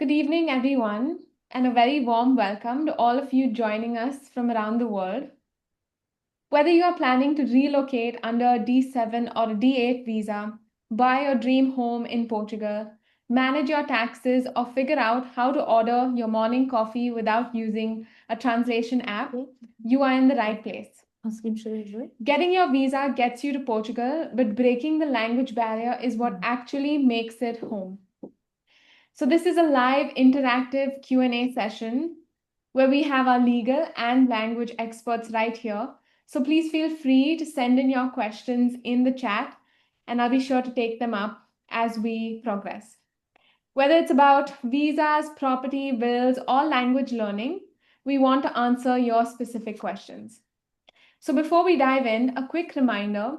Good evening, everyone, and a very warm welcome to all of you joining us from around the world. Whether you are planning to relocate under a D7 or a D8 visa, buy your dream home in Portugal, manage your taxes, or figure out how to order your morning coffee without using a translation app, you are in the right place. Getting your visa gets you to Portugal, but breaking the language barrier is what actually makes it home. So this is a live interactive Q&A session where we have our legal and language experts right here. So please feel free to send in your questions in the chat and I'll be sure to take them up as we progress. Whether it's about visas, property, bills, or language learning, we want to answer your specific questions. So before we dive in, a quick reminder,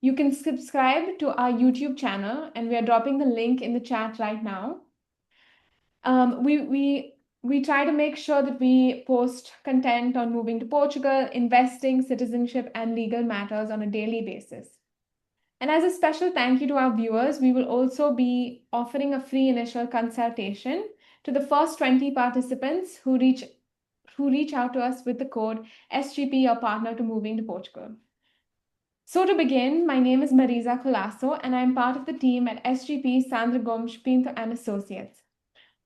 you can subscribe to our YouTube channel and we are dropping the link in the chat right now. We try to make sure that we post content on moving to Portugal, investing, citizenship, and legal matters on a daily basis. And as a special thank you to our viewers, we will also be offering a free initial consultation to the first 20 participants who reach out to us with the code SGP, your partner to moving to Portugal. So to begin, my name is Marisa Colasso, and I'm part of the team at SGP Sandra Gomes Pinto Associados.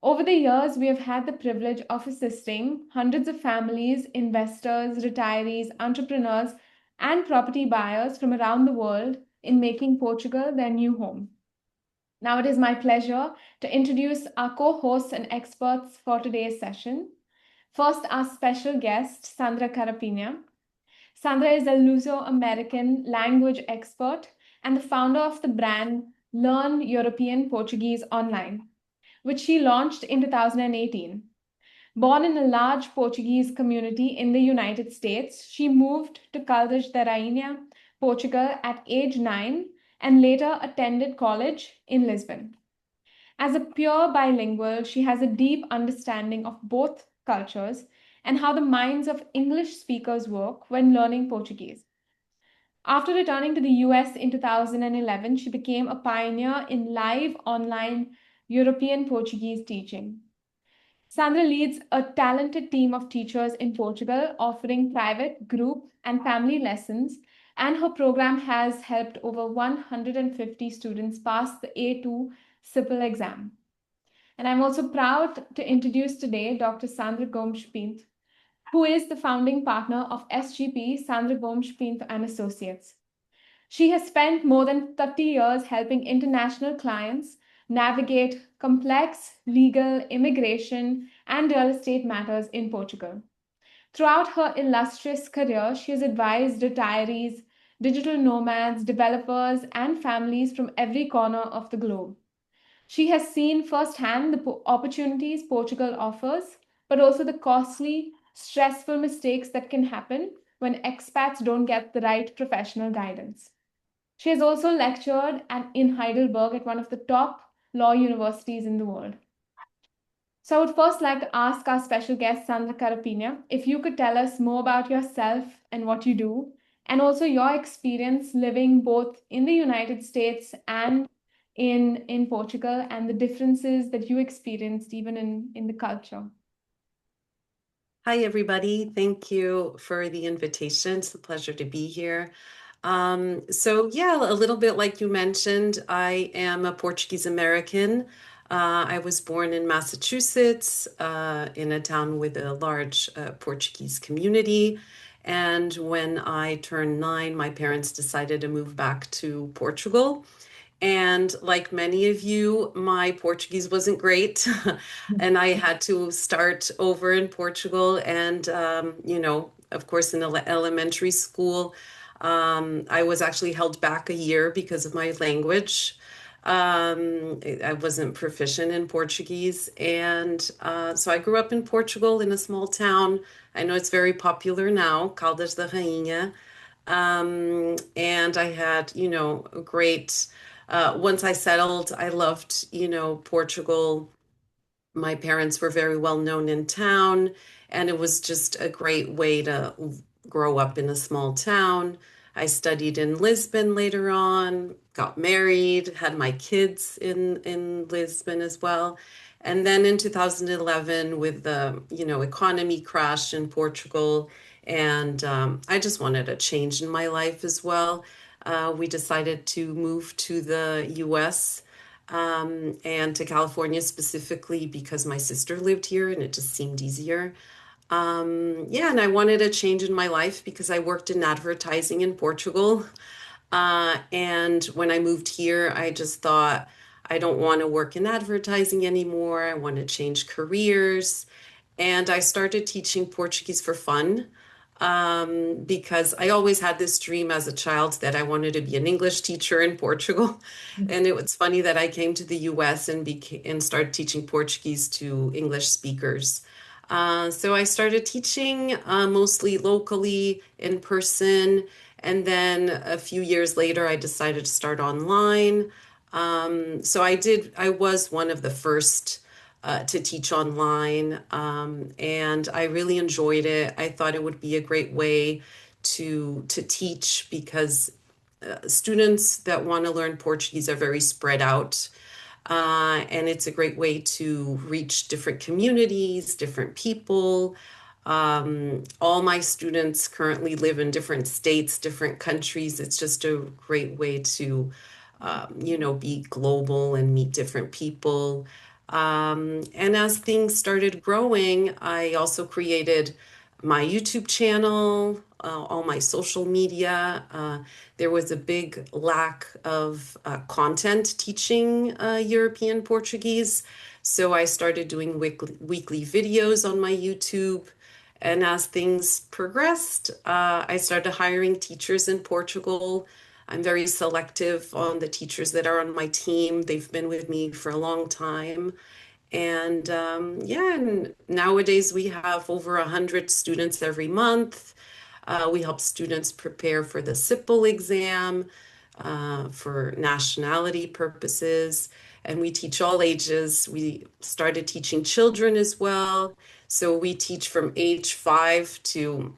Over the years, we have had the privilege of assisting hundreds of families, investors, retirees, entrepreneurs, and property buyers from around the world in making Portugal their new home. Now it is my pleasure to introduce our co-hosts and experts for today's session. First, our special guest, Sandra Carapinha. Sandra is a Luso-American language expert and the founder of the brand Learn European Portuguese Online, which she launched in 2018. Born in a large Portuguese community in the United States, she moved to Caldas da Rainha, Portugal at age 9 and later attended college in Lisbon. As a pure bilingual, she has a deep understanding of both cultures and how the minds of English speakers work when learning Portuguese. After returning to the US in 2011, she became a pioneer in live online European Portuguese teaching. Sandra leads a talented team of teachers in Portugal, offering private, group, and family lessons, and her program has helped over 150 students pass the A2 CIPLE exam. And I'm also proud to introduce today Dr. Sandra Gomes Pinto, who is the founding partner of SGP Sandra Gomes Pinto and Associates. She has spent more than 30 years helping international clients navigate complex legal, immigration, and real estate matters in Portugal. Throughout her illustrious career, she has advised retirees, digital nomads, developers, and families from every corner of the globe. She has seen firsthand the opportunities Portugal offers, but also the costly, stressful mistakes that can happen when expats don't get the right professional guidance. She has also lectured in Heidelberg at one of the top law universities in the world. So I would first like to ask our special guest, Sandra Carapinha, if you could tell us more about yourself and what you do, and also your experience living both in the United States and in Portugal, and the differences that you experienced even in the culture. Hi, everybody. Thank you for the invitation. It's a pleasure to be here. Yeah, a little bit like you mentioned, I am a Portuguese American. I was born in Massachusetts, in a town with a large Portuguese community. And when I turned 9, my parents decided to move back to Portugal. And like many of you, my Portuguese wasn't great. And I had to start over in Portugal. And, of course, in elementary school, I was actually held back a year because of my language. I wasn't proficient in Portuguese. And so I grew up in Portugal in a small town. I know it's very popular now, Caldas da Rainha. And I had, a great, once I settled, I loved, Portugal. My parents were very well known in town, and it was just a great way to grow up in a small town. I studied in Lisbon later on, got married, had my kids in Lisbon as well. And then in 2011, with the, economy crash in Portugal, and I just wanted a change in my life as well. We decided to move to the US, and to California specifically because my sister lived here and it just seemed easier. Yeah, and I wanted a change in my life because I worked in advertising in Portugal. And when I moved here, I just thought, I don't want to work in advertising anymore. I want to change careers. And I started teaching Portuguese for fun, because I always had this dream as a child that I wanted to be an English teacher in Portugal. And it was funny that I came to the US and started teaching Portuguese to English speakers. So I started teaching mostly locally in person. And then a few years later, I decided to start online. So I was one of the first to teach online, and I really enjoyed it. I thought it would be a great way to teach because students that want to learn Portuguese are very spread out. And it's a great way to reach different communities, different people. All my students currently live in different states, different countries. It's just a great way to, be global and meet different people. And as things started growing, I also created my YouTube channel, all my social media. There was a big lack of content teaching European Portuguese. So I started doing weekly videos on my YouTube. And as things progressed, I started hiring teachers in Portugal. I'm very selective on the teachers that are on my team. They've been with me for a long time. And yeah, and nowadays we have over 100 students every month. We help students prepare for the CIPLE exam, for nationality purposes, and we teach all ages. We started teaching children as well. So we teach from age 5 to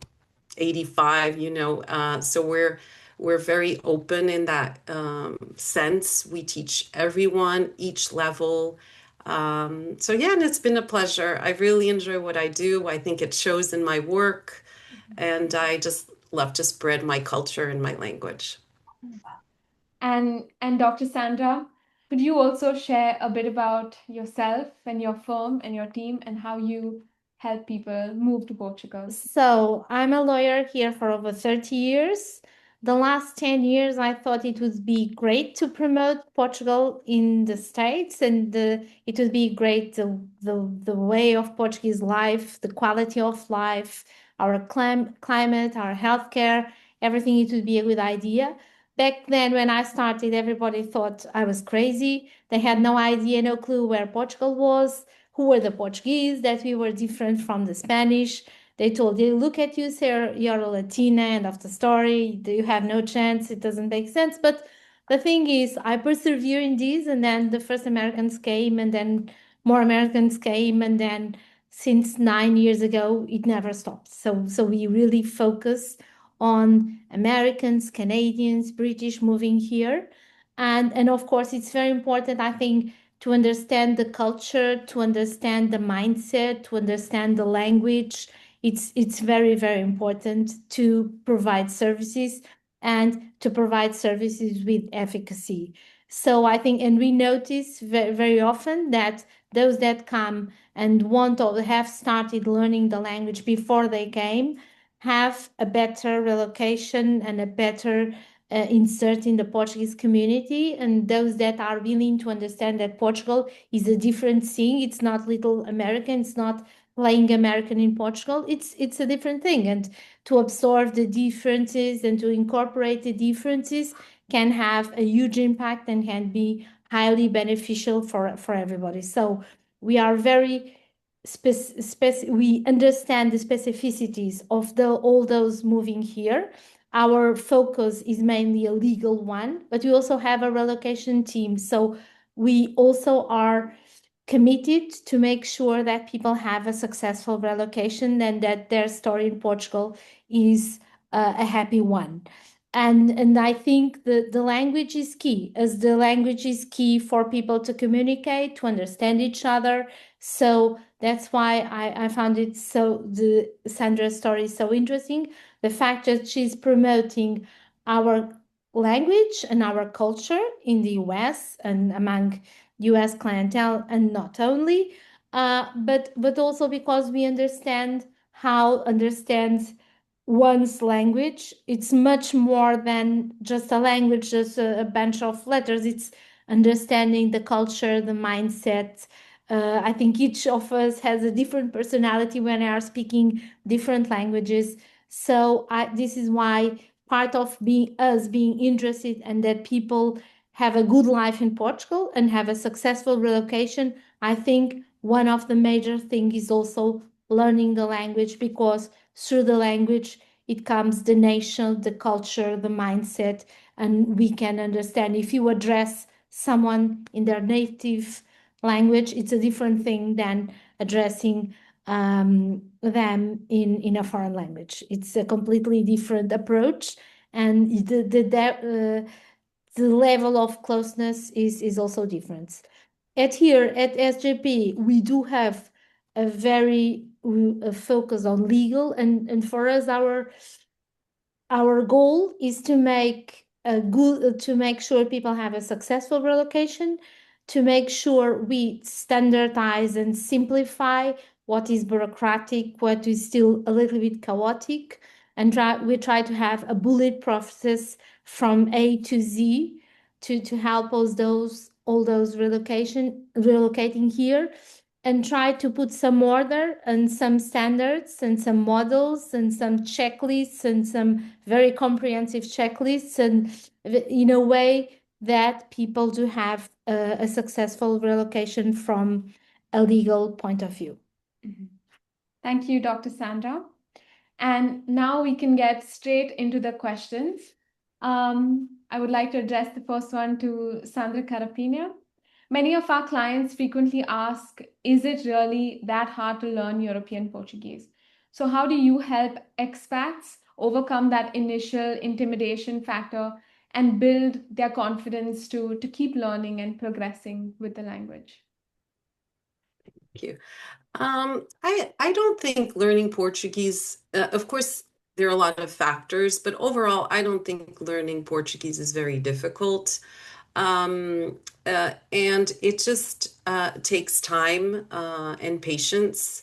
85, so we're very open in that sense. We teach everyone, each level. So yeah, and it's been a pleasure. I really enjoy what I do. I think it shows in my work, and I just love to spread my culture and my language. And Dr. Sandra, could you also share a bit about yourself and your firm and your team and how you help people move to Portugal? So I'm a lawyer here for over 30 years. The last 10 years, I thought it would be great to promote Portugal in the States, and it would be great the way of Portuguese life, the quality of life, our climate, our healthcare, everything. It would be a good idea. Back then, when I started, everybody thought I was crazy. They had no idea, no clue where Portugal was, who were the Portuguese, that we were different from the Spanish. They told you, look at you, sir, you're a Latina, end of the story. You have no chance. It doesn't make sense. But the thing is, I persevere in this, and then the first Americans came, and then more Americans came, and then since 9 years ago, it never stopped. So we really focus on Americans, Canadians, British moving here. And of course, it's very important, I think, to understand the culture, to understand the mindset, to understand the language. It's very, very important to provide services and to provide services with efficacy. So I think, and we notice very, very often that those that come and want or have started learning the language before they came have a better relocation and a better insert in the Portuguese community, and those that are willing to understand that Portugal is a different thing. It's not little American. It's not playing American in Portugal. It's a different thing, and to absorb the differences and to incorporate the differences can have a huge impact and can be highly beneficial for everybody. So we are very we understand the specificities of all those moving here. Our focus is mainly a legal one, but we also have a relocation team. So we also are committed to make sure that people have a successful relocation and that their story in Portugal is a happy one. And I think the language is key, as the language is key for people to communicate, to understand each other. So that's why I found it the Sandra's story so interesting. The fact that she's promoting our language and our culture in the US and among US clientele, and not only, but also because we understand how understands one's language. It's much more than just a language, just a bunch of letters. It's understanding the culture, the mindset. I think each of us has a different personality when they are speaking different languages. So this is why part of being interested and that people have a good life in Portugal and have a successful relocation. I think one of the major things is also learning the language, because through the language it comes the nation, the culture, the mindset, and we can understand. If you address someone in their native language, it's a different thing than addressing them in a foreign language. It's a completely different approach, and the level of closeness is also different. Here at SJP, we do have a very focus on legal, and for us, our goal is to make sure people have a successful relocation, to make sure we standardize and simplify what is bureaucratic, what is still a little bit chaotic, and we try to have a bullet process from A to Z to help us all those relocating here, and try to put some order and some standards and some models and some checklists and some very comprehensive checklists, and in a way that people do have a successful relocation from a legal point of view. Thank you, Dr. Sandra. And now we can get straight into the questions. I would like to address the first one to Sandra Carapinha. Many of our clients frequently ask, is it really that hard to learn European Portuguese? So how do you help expats overcome that initial intimidation factor and build their confidence to keep learning and progressing with the language? Thank you. I don't think learning Portuguese, of course, there are a lot of factors, but overall, I don't think learning Portuguese is very difficult. And it just takes time and patience.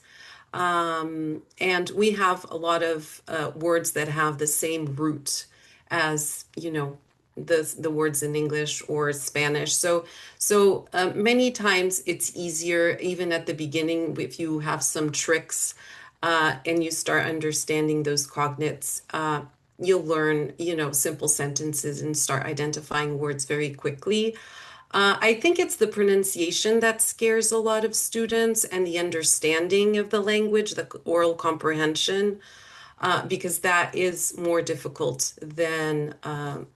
And we have a lot of words that have the same root as, the words in English or Spanish. So many times it's easier, even at the beginning, if you have some tricks and you start understanding those cognates, you'll learn, simple sentences and start identifying words very quickly. I think it's the pronunciation that scares a lot of students, and the understanding of the language, the oral comprehension, because that is more difficult than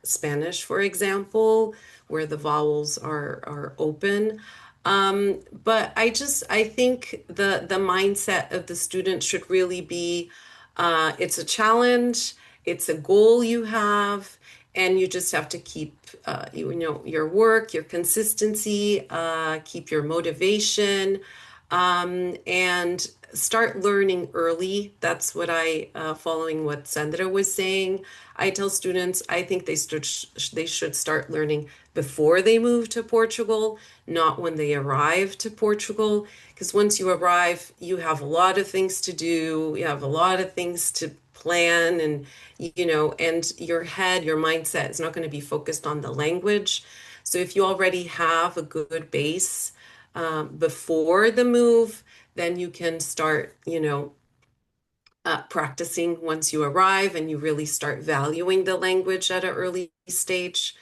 Spanish, for example, where the vowels are open. But I think the mindset of the student should really be, it's a challenge, it's a goal you have, and you just have to keep, your work, your consistency, keep your motivation, and start learning early. That's what following what Sandra was saying, I tell students, I think they should start learning before they move to Portugal, not when they arrive to Portugal. Because once you arrive, you have a lot of things to do, you have a lot of things to plan, and and your mindset is not going to be focused on the language. So if you already have a good base before the move, then you can start, practicing once you arrive, and you really start valuing the language at an early stage.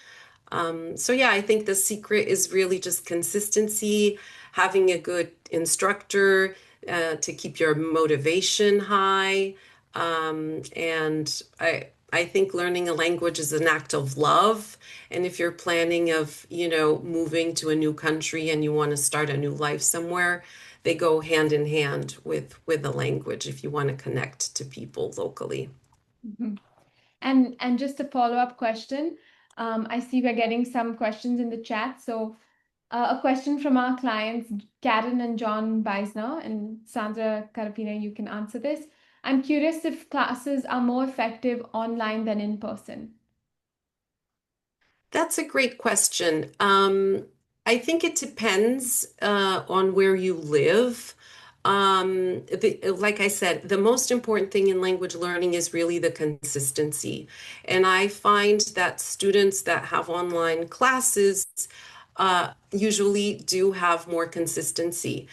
So yeah, I think the secret is really just consistency, having a good instructor to keep your motivation high. And I think learning a language is an act of love. And if you're planning of, moving to a new country and you want to start a new life somewhere, they go hand in hand with the language if you want to connect to people locally. Mm-hmm. And just a follow-up question. I see we're getting some questions in the chat. So a question from our clients, Karen and John Beisner, and Sandra Carapinha, you can answer this. I'm curious if classes are more effective online than in person. That's a great question. I think it depends on where you live. Like I said, the most important thing in language learning is really the consistency. And I find that students that have online classes usually do have more consistency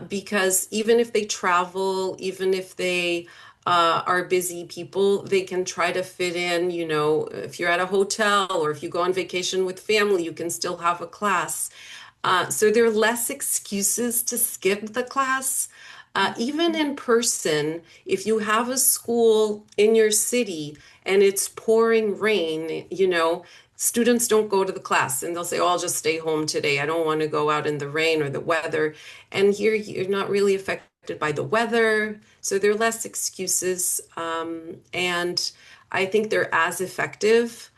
because even if they travel, even if they are busy people, they can try to fit in, you know, if you're at a hotel or if you go on vacation with family, you can still have a class. So there are less excuses to skip the class. Even in person, if you have a school in your city and it's pouring rain, you know, students don't go to the class and they'll say, oh, I'll just stay home today. I don't want to go out in the rain or the weather. And here you're not really affected by the weather. So there are less excuses. And I think they're as effective.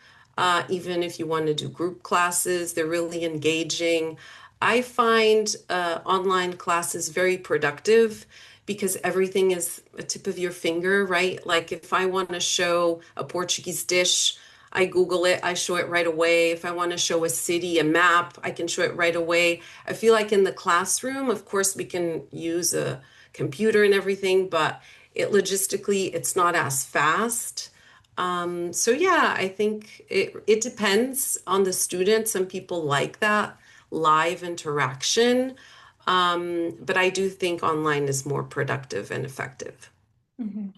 Even if you want to do group classes, they're really engaging. I find online classes very productive because everything is a tip of your finger, right? Like if I want to show a Portuguese dish, I Google it, I show it right away. If I want to show a city, a map, I can show it right away. I feel like in the classroom, of course, we can use a computer and everything, but logistically, it's not as fast. So yeah, I think it depends on the student. Some people like that live interaction, but I do think online is more productive and effective. Mm-hmm.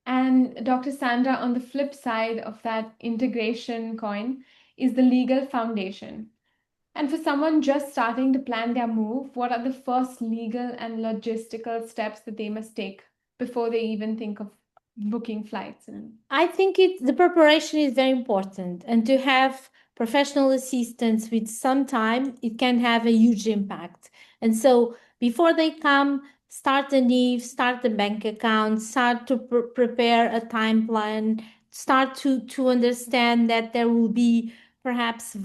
And Dr. Sandra, on the flip side of that integration coin is the legal foundation. And for someone just starting to plan their move, what are the first legal and logistical steps that they must take before they even think of booking flights? And I think the preparation is very important, and to have professional assistance with some time, it can have a huge impact. And so before they come, start the NIF, start the bank account, start to prepare a time plan, start to understand that there will be perhaps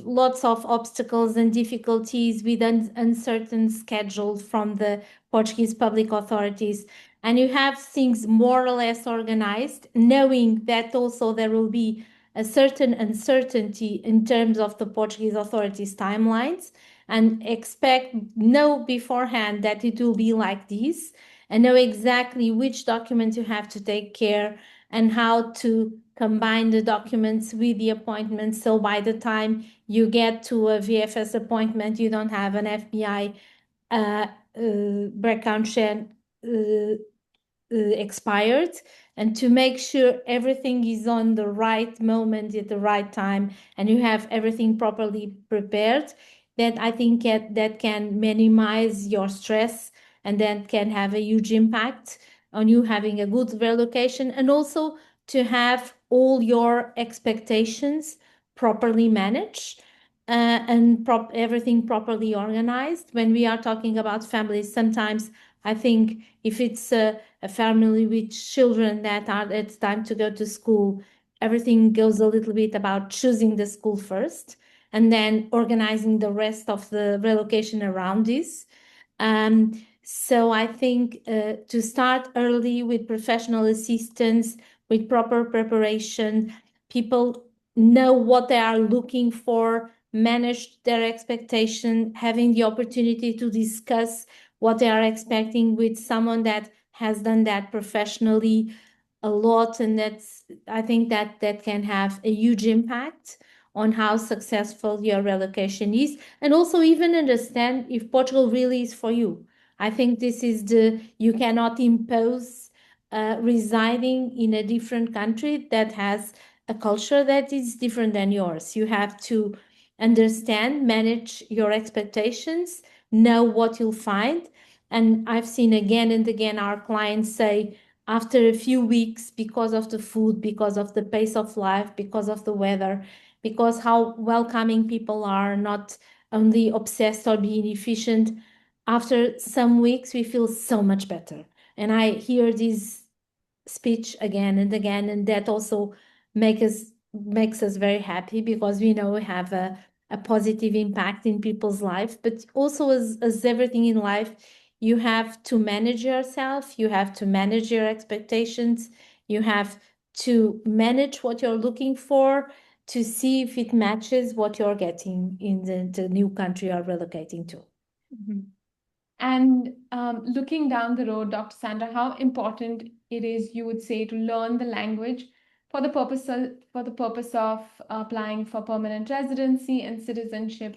lots of obstacles and difficulties with uncertain schedules from the Portuguese public authorities, and you have things more or less organized, knowing that also there will be a certain uncertainty in terms of the Portuguese authorities' timelines, and know beforehand that it will be like this, and know exactly which documents you have to take care and how to combine the documents with the appointment. So by the time you get to a VFS appointment, you don't have an FBI background check expired, and to make sure everything is on the right moment at the right time and you have everything properly prepared, that I think that can minimize your stress, and that can have a huge impact on you having a good relocation, and also to have all your expectations properly managed and everything properly organized. When we are talking about families, sometimes I think if it's a family with children that are it's time to go to school, everything goes a little bit about choosing the school first and then organizing the rest of the relocation around this. So I think to start early with professional assistance, with proper preparation, people know what they are looking for, manage their expectation, having the opportunity to discuss what they are expecting with someone that has done that professionally a lot. And I think that can have a huge impact on how successful your relocation is, and also even understand if Portugal really is for you. I think this is you cannot impose residing in a different country that has a culture that is different than yours. You have to understand, manage your expectations, know what you'll find. And I've seen again and again our clients say, after a few weeks, because of the food, because of the pace of life, because of the weather, because how welcoming people are, not only obsessed or being efficient, after some weeks we feel so much better. And I hear this speech again and again, and that also makes us very happy because we know we have a positive impact in people's life. But also, as everything in life, you have to manage yourself, you have to manage your expectations, you have to manage what you're looking for to see if it matches what you're getting in the new country you're relocating to. And looking down the road, Dr. Sandra, how important it is, you would say, to learn the language for the purpose of applying for permanent residency and citizenship?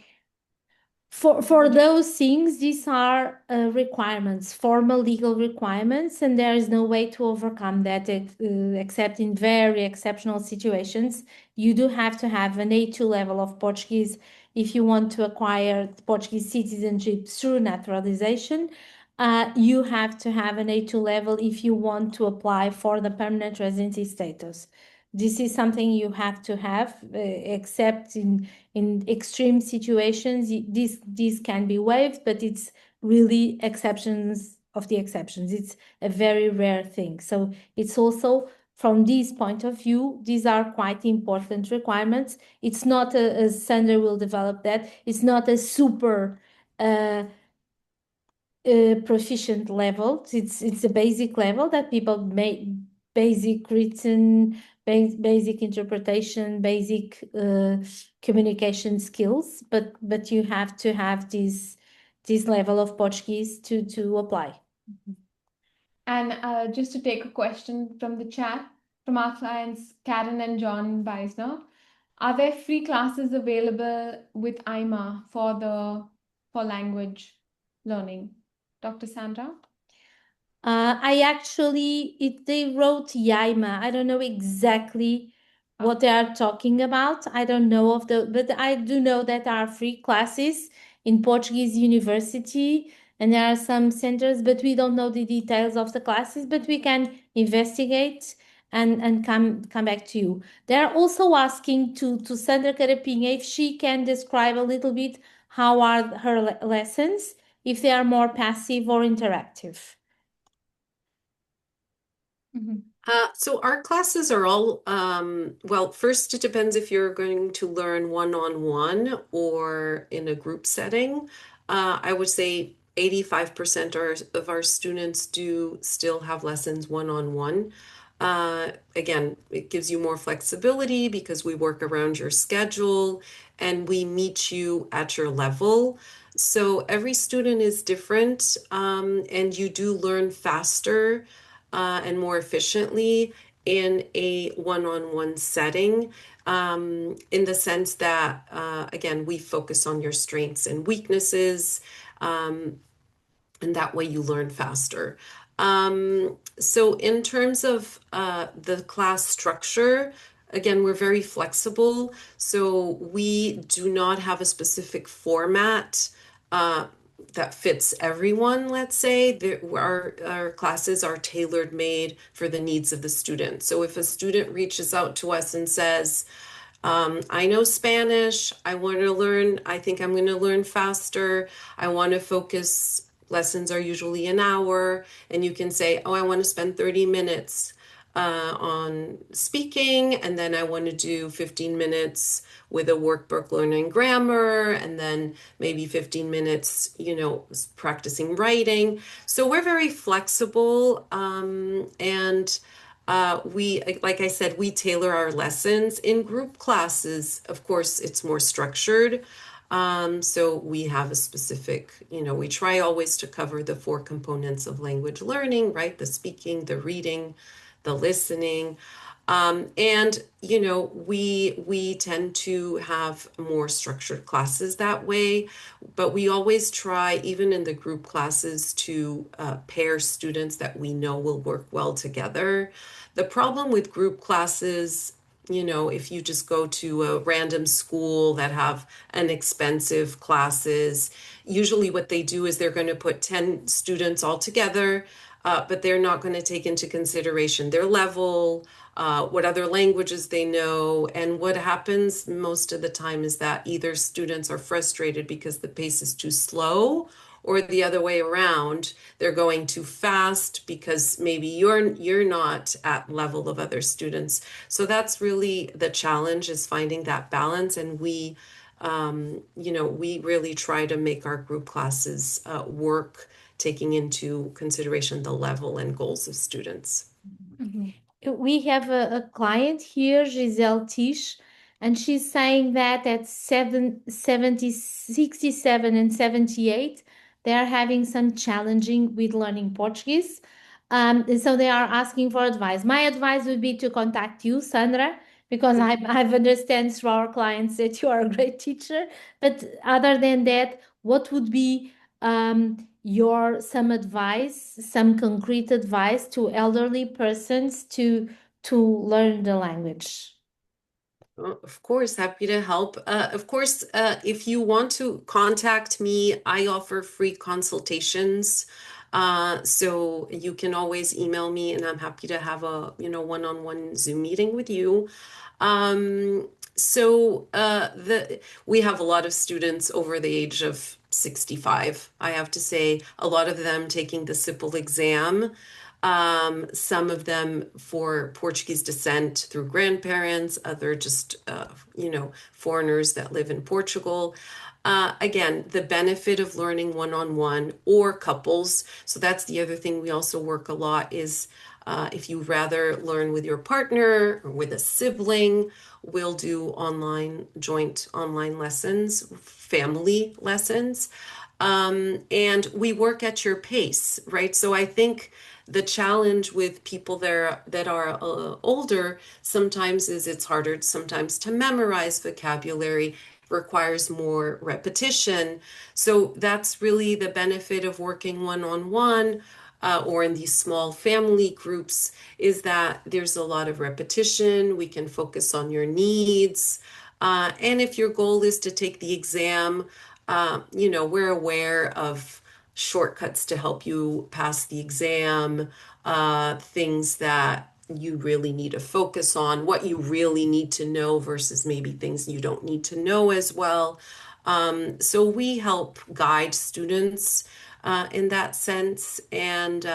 For those things, these are requirements, formal legal requirements, and there is no way to overcome that except in very exceptional situations. You do have to have an A2 level of Portuguese if you want to acquire Portuguese citizenship through naturalization. You have to have an A2 level if you want to apply for the permanent residency status. This is something you have to have, except in extreme situations. This can be waived, but it's really exceptions of the exceptions. It's a very rare thing. So it's also, from this point of view, these are quite important requirements. It's not as Sandra will develop that, it's not a super proficient level. It's a basic level that people may basic written, basic interpretation, basic communication skills, but you have to have this level of Portuguese to apply. And just to take a question from the chat, from our clients, Karen and John Beisner, are there free classes available with AIMA for language learning? Dr. Sandra? I actually, they wrote Yaima. I don't know exactly what they are talking about. I don't know but I do know that there are free classes in Portuguese university, and there are some centers, but we don't know the details of the classes, but we can investigate and come back to you. They're also asking to Sandra Carapinha if she can describe a little bit how are her lessons, if they are more passive or interactive. So our classes are all, well, first it depends if you're going to learn one-on-one or in a group setting. I would say 85% of our students do still have lessons one-on-one. Again, it gives you more flexibility because we work around your schedule and we meet you at your level. So every student is different, and you do learn faster and more efficiently in a one-on-one setting, in the sense that, again, we focus on your strengths and weaknesses, and that way you learn faster. So in terms of the class structure, again, we're very flexible. So we do not have a specific format that fits everyone, let's say. Our classes are tailor made for the needs of the student. So if a student reaches out to us and says, I know Spanish, I want to learn, I think I'm going to learn faster, I want to focus, lessons are usually an hour, and you can say, oh, I want to spend 30 minutes on speaking, and then I want to do 15 minutes with a workbook learning grammar, and then maybe 15 minutes, practicing writing. So we're very flexible, and we, like I said, we tailor our lessons. In group classes, of course, it's more structured. So we have a specific, we try always to cover the 4 components of language learning, right? The speaking, the reading, the listening. And, we tend to have more structured classes that way, but we always try, even in the group classes, to pair students that we know will work well together. The problem with group classes, if you just go to a random school that have inexpensive classes, usually what they do is they're going to put 10 students all together, but they're not going to take into consideration their level, what other languages they know. And what happens most of the time is that either students are frustrated because the pace is too slow, or the other way around, they're going too fast because maybe you're not at level of other students. So that's really the challenge, is finding that balance. And we we really try to make our group classes work, taking into consideration the level and goals of students. We have a client here, Giselle Tisch, and she's saying that at 67 and 78, they are having some challenging with learning Portuguese. And so they are asking for advice. My advice would be to contact you, Sandra, because I've understand through our clients that you are a great teacher. But other than that, what would be your some advice, some concrete advice to elderly persons to learn the language? Of course, happy to help. Of course, if you want to contact me, I offer free consultations. So you can always email me, and I'm happy to have a one-on-one Zoom meeting with you. We have a lot of students over the age of 65. I have to say, a lot of them taking the CIPLE exam. Some of them for Portuguese descent through grandparents, other just foreigners that live in Portugal. Again, the benefit of learning one-on-one or couples. So that's the other thing we also work a lot is if you rather learn with your partner or with a sibling, we'll do joint online lessons, family lessons. And we work at your pace, right? So I think the challenge with people that are older sometimes is it's harder sometimes to memorize vocabulary, requires more repetition. So that's really the benefit of working one-on-one or in these small family groups, is that there's a lot of repetition. We can focus on your needs. And if your goal is to take the exam, we're aware of shortcuts to help you pass the exam, things that you really need to focus on, what you really need to know versus maybe things you don't need to know as well. So we help guide students in that sense. And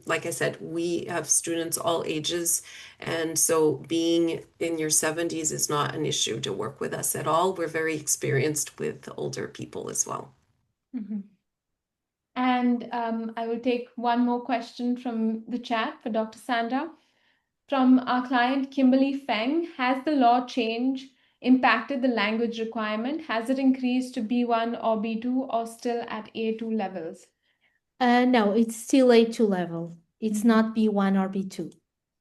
like I said, we have students all ages. And so being in your 70s is not an issue to work with us at all. We're very experienced with older people as well. Mm-hmm. And I will take one more question from the chat for Dr. Sandra. From our client, Kimberly Feng, has the law change impacted the language requirement? Has it increased to B1 or B2 or still at A2 levels? No, it's still A2 level. It's not B1 or B2.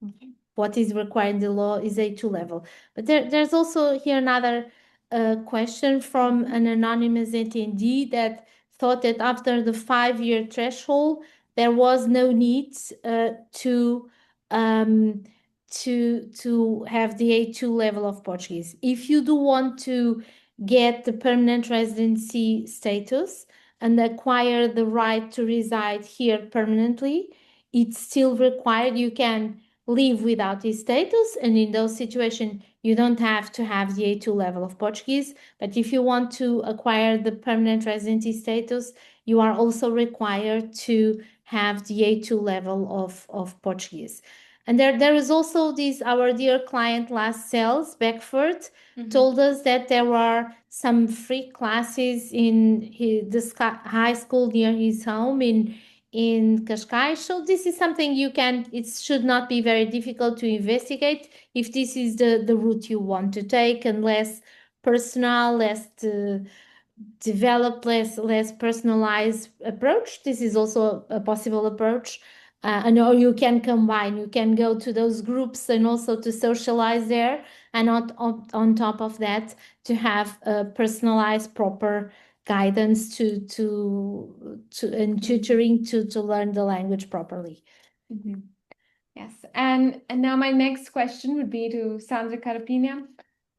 Okay. What is required in the law is A2 level. But there's also here another question from an anonymous attendee that thought that after the 5-year threshold, there was no need to have the A2 level of Portuguese. If you do want to get the permanent residency status and acquire the right to reside here permanently, it's still required. You can live without this status, and in those situations you don't have to have the A2 level of Portuguese. But if you want to acquire the permanent residency status, you are also required to have the A2 level of Portuguese. And there is also this, our dear client last sales, Beckford, told us that there were some free classes in this high school near his home in Cascais. So this is something it should not be very difficult to investigate if this is the route you want to take, and less personal, less developed, less personalized approach. This is also a possible approach. And or you can combine, you can go to those groups and also to socialize there, and on top of that to have a personalized proper guidance and tutoring to learn the language properly. Mm-hmm. Yes, and now my next question would be to Sandra Carapinha.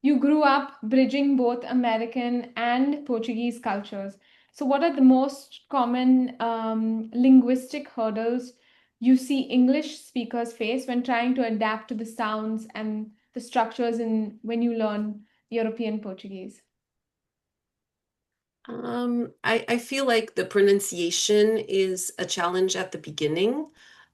You grew up bridging both American and Portuguese cultures. So what are the most common linguistic hurdles you see English speakers face when trying to adapt to the sounds and the structures when you learn European Portuguese? I feel like the pronunciation is a challenge at the beginning,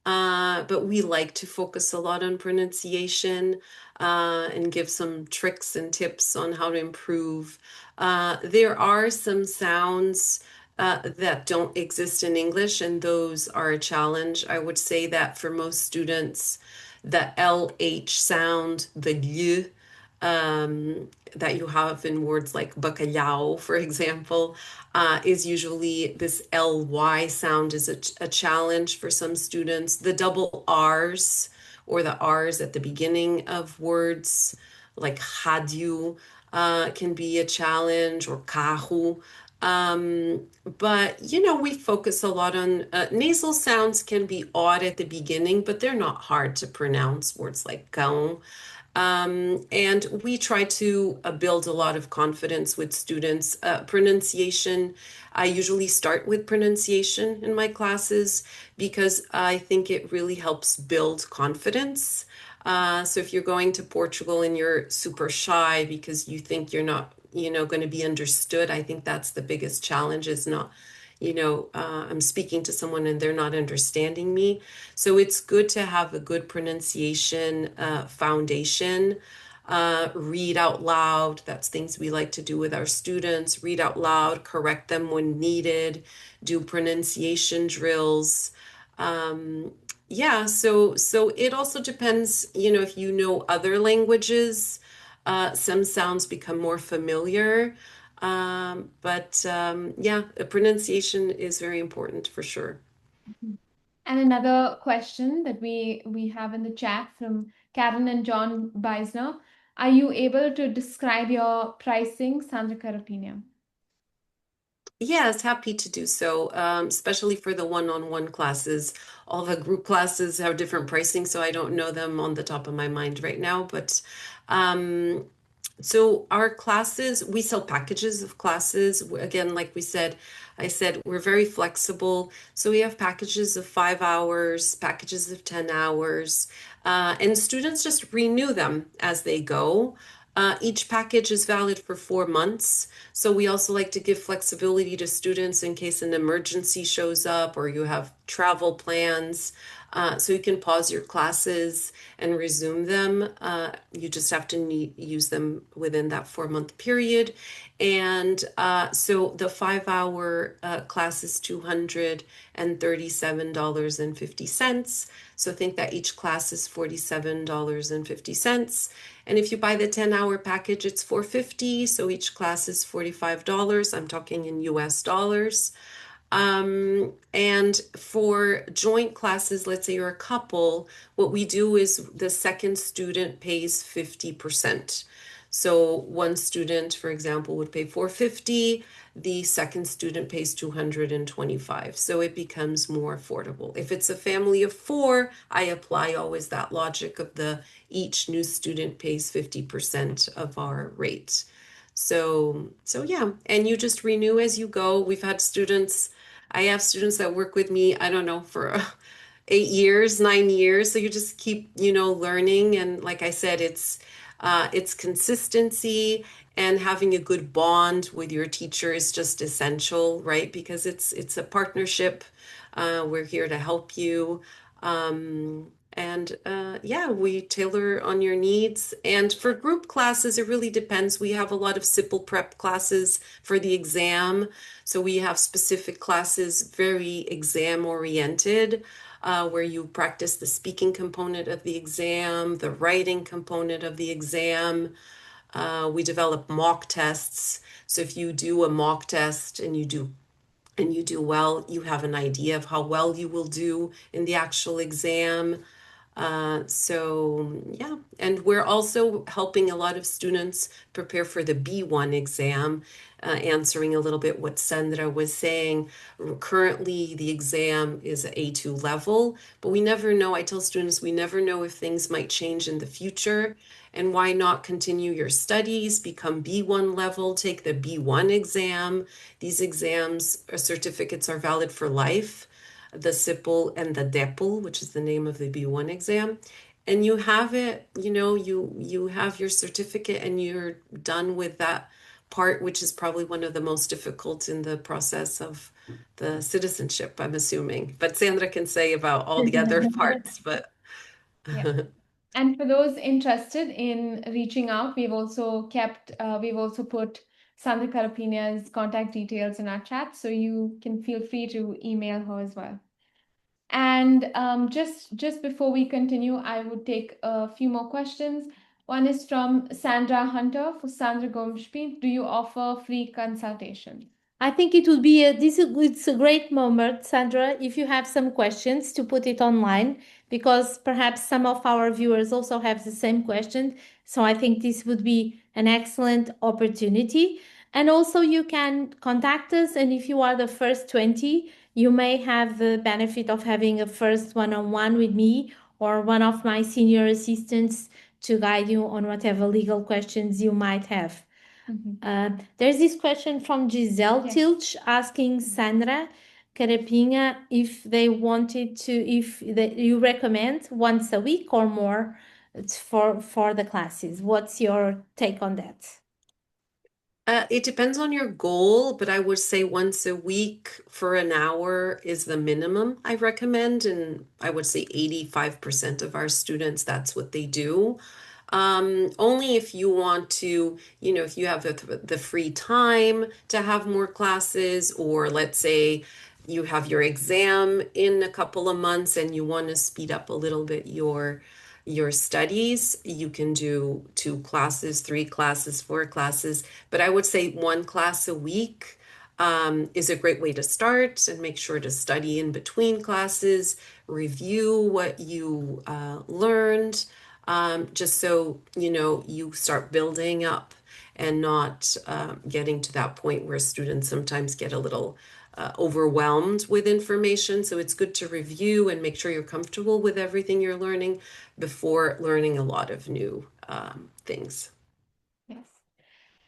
but we like to focus a lot on pronunciation and give some tricks and tips on how to improve. There are some sounds that don't exist in English, and those are a challenge. I would say that for most students, the LH sound, the y, that you have in words like bacalhau, for example, is usually this ly sound is a challenge for some students. The double R's or the R's at the beginning of words like rádio can be a challenge, or carro. But you know, we focus a lot on nasal sounds can be odd at the beginning, but they're not hard to pronounce. Words like cão. And we try to build a lot of confidence with students. Pronunciation, I usually start with pronunciation in my classes because I think it really helps build confidence. So if you're going to Portugal and you're super shy because you think you're not, going to be understood, I think that's the biggest challenge, is not, I'm speaking to someone and they're not understanding me. So it's good to have a good pronunciation foundation. Read out loud. That's things we like to do with our students. Read out loud, correct them when needed, do pronunciation drills. Yeah, so it also depends, if you know other languages, some sounds become more familiar. But yeah, pronunciation is very important for sure. And another question that we have in the chat from Karen and John Beisner. Are you able to describe your pricing, Sandra Carapinha? Yes, happy to do so, especially for the one-on-one classes. All the group classes have different pricing, so I don't know them on the top of my mind right now. But so our classes, we sell packages of classes. Again, like I said, we're very flexible. So we have packages of 5 hours, packages of 10 hours, and students just renew them as they go. Each package is valid for 4 months. So we also like to give flexibility to students in case an emergency shows up or you have travel plans. So you can pause your classes and resume them. You just have to use them within that 4 month period. And so the 5 hour class is $237.50. So think that each class is $47.50. And if you buy the 10-hour package, it's $450. So each class is $45. I'm talking in US dollars. And for joint classes, let's say you're a couple, what we do is the second student pays 50%. So one student, for example, would pay $450, the second student pays $225. So it becomes more affordable. If it's a family of four, I apply always that logic of each new student pays 50% of our rate. So yeah, and you just renew as you go. I have students that work with me, I don't know, for 8 years, 9 years. So you just keep, learning. And like I said, it's consistency, and having a good bond with your teacher is just essential, right? Because it's a partnership. We're here to help you. And yeah, we tailor on your needs. And for group classes, it really depends. We have a lot of CIPLE prep classes for the exam. So we have specific classes, very exam oriented, where you practice the speaking component of the exam, the writing component of the exam. We develop mock tests. So if you do a mock test and you do well, you have an idea of how well you will do in the actual exam. So yeah, and we're also helping a lot of students prepare for the B1 exam, answering a little bit what Sandra was saying. Currently, the exam is A2 level, but we never know. I tell students we never know if things might change in the future. And why not continue your studies, become B1 level, take the B1 exam. These exams or certificates are valid for life, the CIPLE and the DEPL, which is the name of the B1 exam. And you have it, you have your certificate and you're done with that part, which is probably one of the most difficult in the process of the citizenship, I'm assuming. But Sandra can say about all the other parts, but Yeah. And for those interested in reaching out, we've also put Sandra Carapinha's contact details in our chat, so you can feel free to email her as well. And just before we continue, I would take a few more questions. One is from Sandra Hunter for Sandra Gomes Pinto. Do you offer free consultation? I think it would be it's a great moment, Sandra, if you have some questions to put it online, because perhaps some of our viewers also have the same question. So I think this would be an excellent opportunity. And also you can contact us, and if you are the first 20, you may have the benefit of having a first one-on-one with me or one of my senior assistants to guide you on whatever legal questions you might have. There's this question from Giselle Tilch asking Sandra Carapinha if they wanted to, you recommend once a week or more for the classes. What's your take on that? It depends on your goal, but I would say once a week for an hour is the minimum I recommend. And I would say 85% of our students, that's what they do. Only if you want to, if you have the free time to have more classes, or let's say you have your exam in a couple of months and you want to speed up a little bit your studies, you can do 2 classes, 3 classes, 4 classes, but I would say 1 class a week is a great way to start, and make sure to study in between classes, review what you learned, just so you start building up and not getting to that point where students sometimes get a little overwhelmed with information. So it's good to review and make sure you're comfortable with everything you're learning before learning a lot of new things. Yes.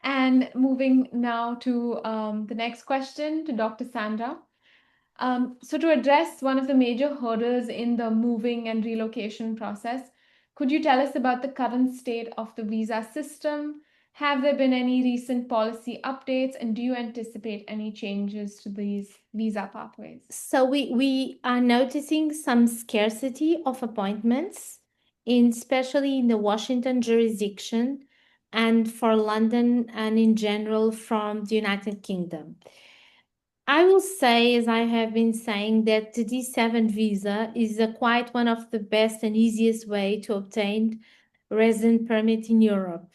And moving now to the next question to Dr. Sandra. So to address one of the major hurdles in the moving and relocation process, could you tell us about the current state of the visa system? Have there been any recent policy updates, and do you anticipate any changes to these visa pathways? So we are noticing some scarcity of appointments, especially in the Washington jurisdiction and for London and in general from the United Kingdom. I will say, as I have been saying, that the D7 visa is quite one of the best and easiest way to obtain resident permit in Europe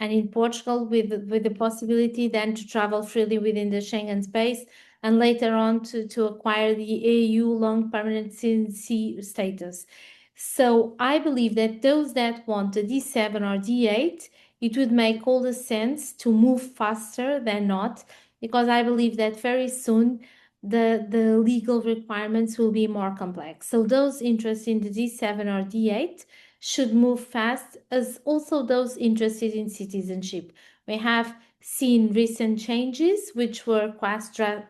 and in Portugal, with the possibility then to travel freely within the Schengen space and later on to acquire the EU long permanent residency status. So I believe that those that want a D7 or D8, it would make all the sense to move faster than not, because I believe that very soon the legal requirements will be more complex. So those interested in the D7 or D8 should move fast, as also those interested in citizenship. We have seen recent changes which were quite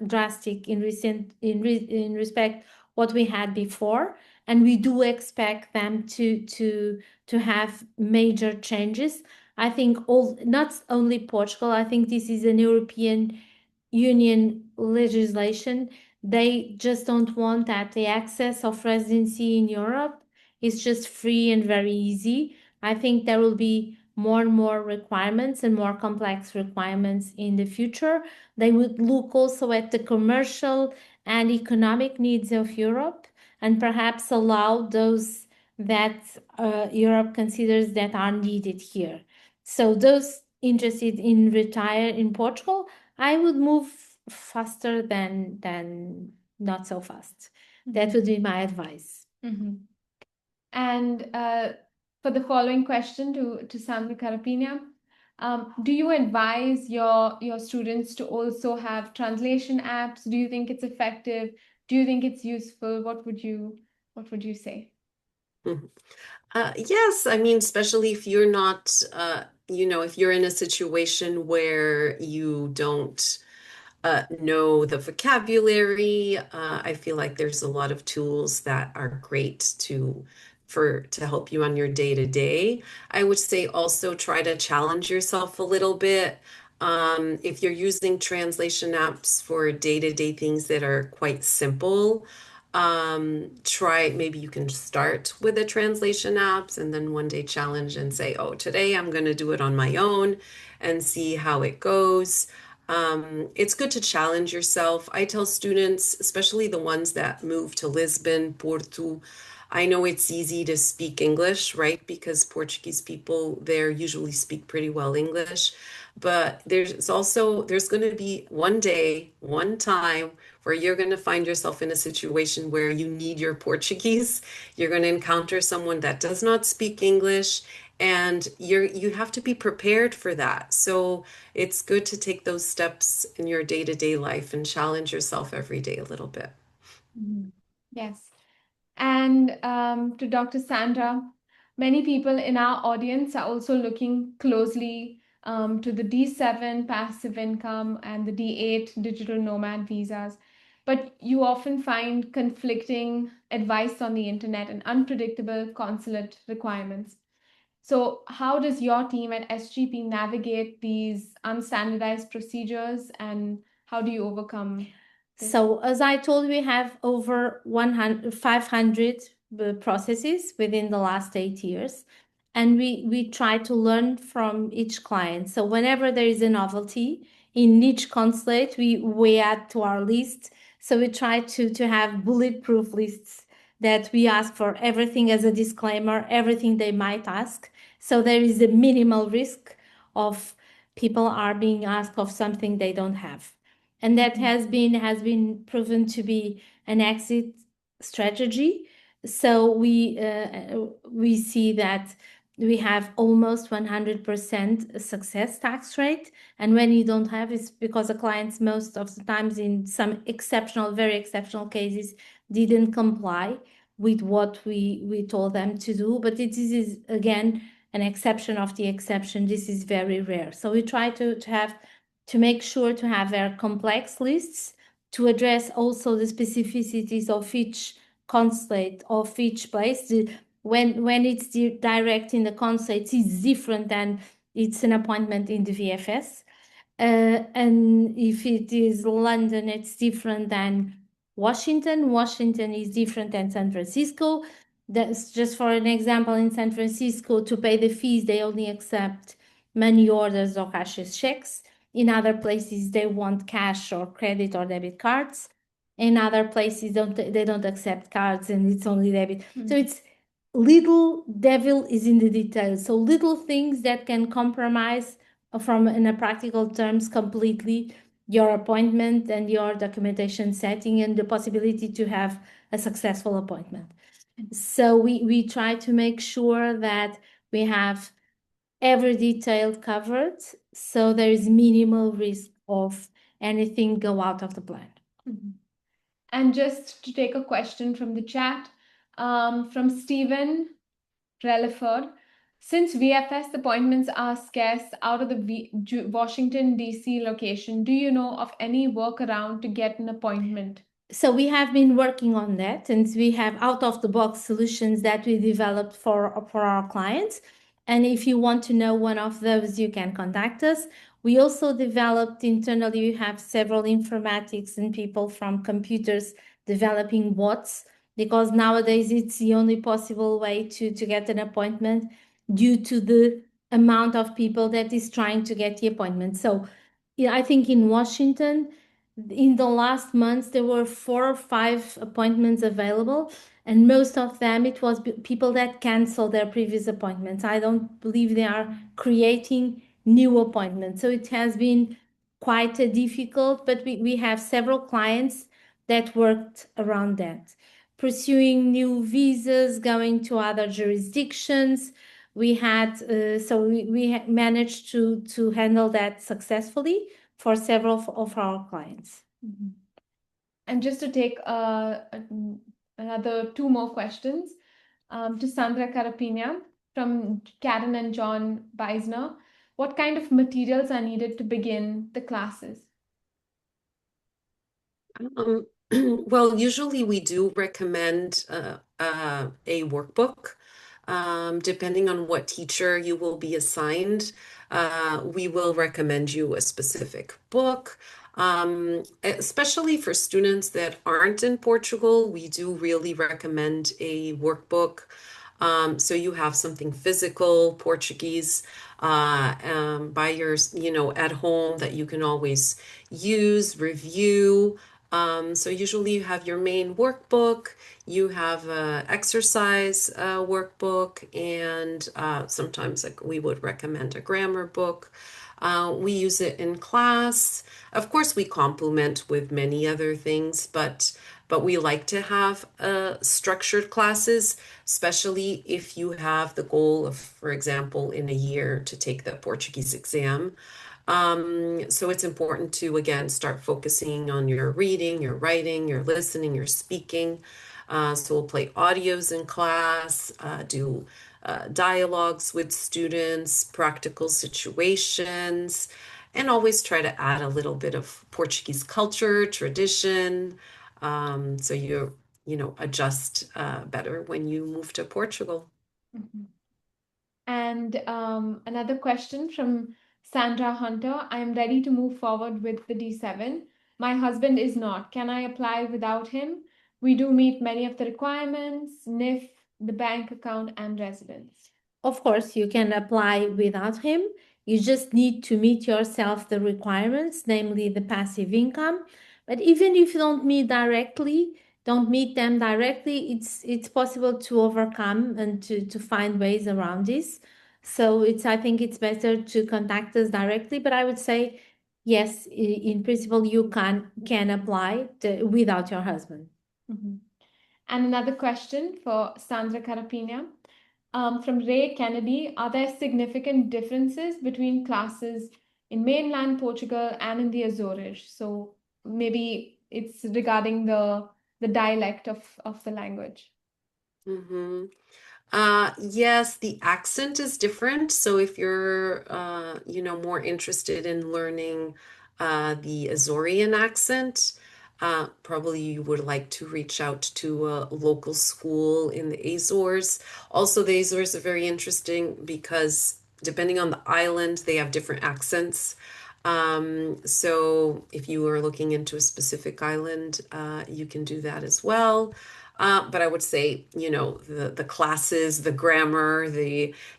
drastic in respect what we had before, and we do expect them to have major changes. I think not only Portugal, I think this is an European Union legislation. They just don't want that the access of residency in Europe is just free and very easy. I think there will be more and more requirements and more complex requirements in the future. They would look also at the commercial and economic needs of Europe, and perhaps allow those that Europe considers that are needed here. So those interested in retire in Portugal, I would move faster than not so fast. That would be my advice. And for the following question to Sandra Carapinha, do you advise your students to also have translation apps? Do you think it's effective? Do you think it's useful? What would you say? Yes, I mean, especially if you're not, if you're in a situation where you don't know the vocabulary, I feel like there's a lot of tools that are great to help you on your day to day. I would say also try to challenge yourself a little bit. If you're using translation apps for day-to-day things that are quite simple, maybe you can start with the translation apps and then one day challenge and say, oh, today I'm going to do it on my own and see how it goes. It's good to challenge yourself. I tell students, especially the ones that move to Lisbon, Porto, I know it's easy to speak English, right? Because Portuguese people there usually speak pretty well English. But there's going to be one day, one time where you're going to find yourself in a situation where you need your Portuguese. You're going to encounter someone that does not speak English, and you have to be prepared for that. So it's good to take those steps in your day-to-day life and challenge yourself every day a little bit. Yes. And to Dr. Sandra, many people in our audience are also looking closely to the D7 passive income and the D8 digital nomad visas. But you often find conflicting advice on the internet and unpredictable consulate requirements. So, how does your team at SGP navigate these unstandardized procedures, and how do you overcome this? So, as I told you, we have over 500 processes within the last 8 years, and we try to learn from each client. So, whenever there is a novelty in each consulate, we add to our list. So, we try to have bulletproof lists that we ask for everything as a disclaimer, everything they might ask. So, there is a minimal risk of people are being asked of something they don't have. And that has been proven to be an exit strategy. So we see that we have almost 100% success tax rate. And when you don't have, it's because the clients most of the times in some exceptional, very exceptional cases, didn't comply with what we told them to do. But this is, again, an exception of the exception. This is very rare. So we try to make sure to have very complex lists to address also the specificities of each consulate of each place. When it's direct in the consulate, it's different than it's an appointment in the VFS. And if it is London, it's different than Washington. Washington is different than San Francisco. That's just for an example. In San Francisco, to pay the fees, they only accept money orders or cashless checks. In other places, they want cash or credit or debit cards. In other places, they don't accept cards and it's only debit. So it's little devil is in the details. So little things that can compromise from in a practical terms completely your appointment and your documentation setting and the possibility to have a successful appointment. So we try to make sure that we have every detail covered, so there is minimal risk of anything go out of the plan. And just to take a question from the chat, from Stephen Relaford, since VFS appointments are scarce out of the Washington, D.C. location, do you know of any workaround to get an appointment? So we have been working on that, and we have out-of-the-box solutions that we developed for our clients. And if you want to know one of those, you can contact us. We also developed internally, we have several informatics and people from computers developing bots, because nowadays it's the only possible way to get an appointment due to the amount of people that is trying to get the appointment. So yeah, I think in Washington, in the last months, there were 4 or 5 appointments available, and most of them, it was people that canceled their previous appointments. I don't believe they are creating new appointments. So it has been quite difficult, but we have several clients that worked around that. Pursuing new visas, going to other jurisdictions. We had, we managed to handle that successfully for several of our clients. And just to take another 2 more questions to Sandra Carapinha from Karen and John Beisner. What kind of materials are needed to begin the classes? Well, usually we do recommend a workbook. Depending on what teacher you will be assigned, we will recommend you a specific book. Especially for students that aren't in Portugal, we do really recommend a workbook. So you have something physical, Portuguese, by your, at home that you can always use, review. So usually you have your main workbook, you have a exercise workbook, and sometimes we would recommend a grammar book. We use it in class. Of course, we complement with many other things, but we like to have structured classes, especially if you have the goal of, for example, in a year to take the Portuguese exam. So it's important to, again, start focusing on your reading, your writing, your listening, your speaking. So we'll play audios in class, do dialogues with students, practical situations, and always try to add a little bit of Portuguese culture, tradition. So adjust better when you move to Portugal. Mhm. And another question from Sandra Hunter. I am ready to move forward with the D7. My husband is not. Can I apply without him? We do meet many of the requirements, NIF, the bank account, and residence. Of course, you can apply without him. You just need to meet yourself the requirements, namely the passive income. But even if you don't meet them directly, it's possible to overcome and to find ways around this. So I think it's better to contact us directly. But I would say, yes, in principle, you can apply without your husband. Mhm. And another question for Sandra Carapinha. From Ray Kennedy, are there significant differences between classes in mainland Portugal and in the Azores? So maybe it's regarding the dialect of the language. Mm-hmm. Yes, the accent is different. So if you're, more interested in learning the Azorean accent, probably you would like to reach out to a local school in the Azores. Also, the Azores are very interesting because depending on the island, they have different accents. So if you are looking into a specific island, you can do that as well. But I would say, the classes, the grammar,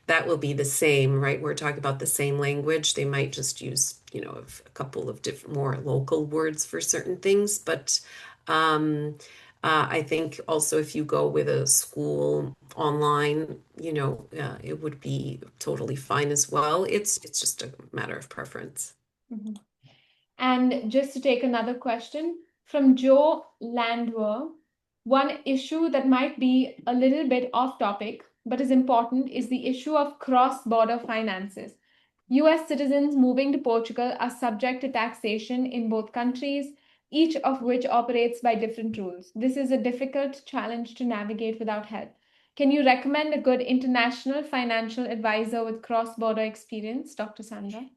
that will be the same, right? We're talking about the same language. They might just use, a couple of different, more local words for certain things. But I think also if you go with a school online, it would be totally fine as well. It's just a matter of preference. Mhm. And just to take another question from Joe Landwer, one issue that might be a little bit off topic but is important is the issue of cross-border finances. US citizens moving to Portugal are subject to taxation in both countries, each of which operates by different rules. This is a difficult challenge to navigate without help. Can you recommend a good international financial advisor with cross-border experience, Dr. Sandra?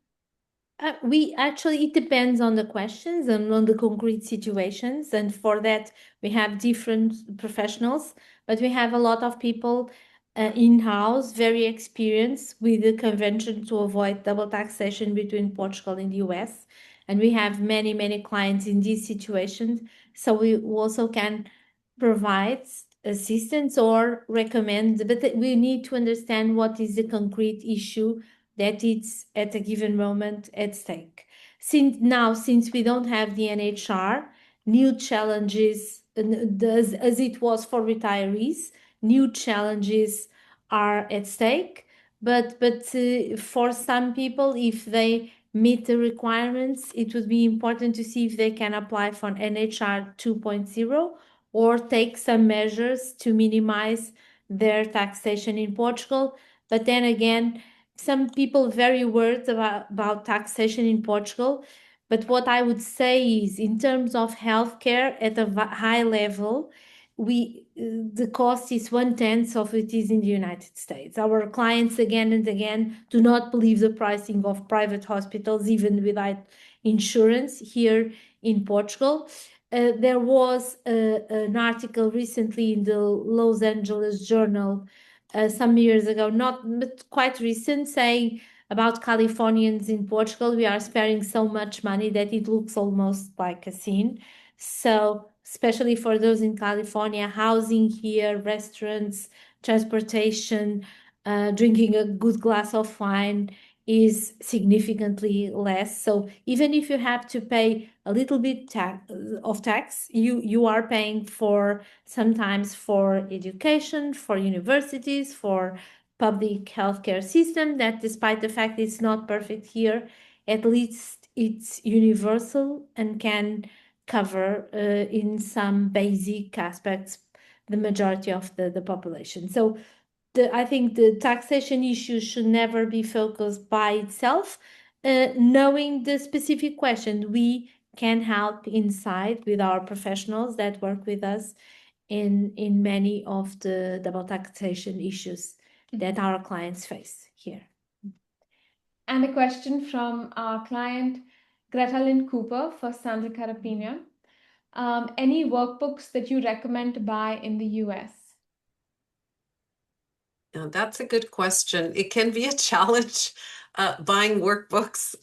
It depends on the questions and on the concrete situations. And for that, we have different professionals, but we have a lot of people in-house, very experienced with the convention to avoid double taxation between Portugal and the US. And we have many, many clients in these situations. So we also can provide assistance or recommend, but we need to understand what is the concrete issue that it's at a given moment at stake. Since we don't have the NHR, new challenges, as it was for retirees, new challenges are at stake. But for some people, if they meet the requirements, it would be important to see if they can apply for NHR 2.0 or take some measures to minimize their taxation in Portugal. But then again, some people very worried about taxation in Portugal. But what I would say is, in terms of healthcare at a high level, the cost is 1/10 of it is in the United States. Our clients again and again do not believe the pricing of private hospitals, even without insurance here in Portugal. There was an article recently in the Los Angeles Journal some years ago, not but quite recent, saying about Californians in Portugal, we are sparing so much money that it looks almost like a sin. So, especially for those in California, housing here, restaurants, transportation, drinking a good glass of wine is significantly less. So even if you have to pay a little bit of tax, you are paying for sometimes for education, for universities, for public healthcare system that despite the fact it's not perfect here, at least it's universal and can cover in some basic aspects the majority of the population. So I think the taxation issue should never be focused by itself. Knowing the specific question, we can help inside with our professionals that work with us in many of the double taxation issues that our clients face here. And a question from our client, Greta Lynn Cooper for Sandra Carapinha. Any workbooks that you recommend to buy in the US? Now, that's a good question. It can be a challenge buying workbooks,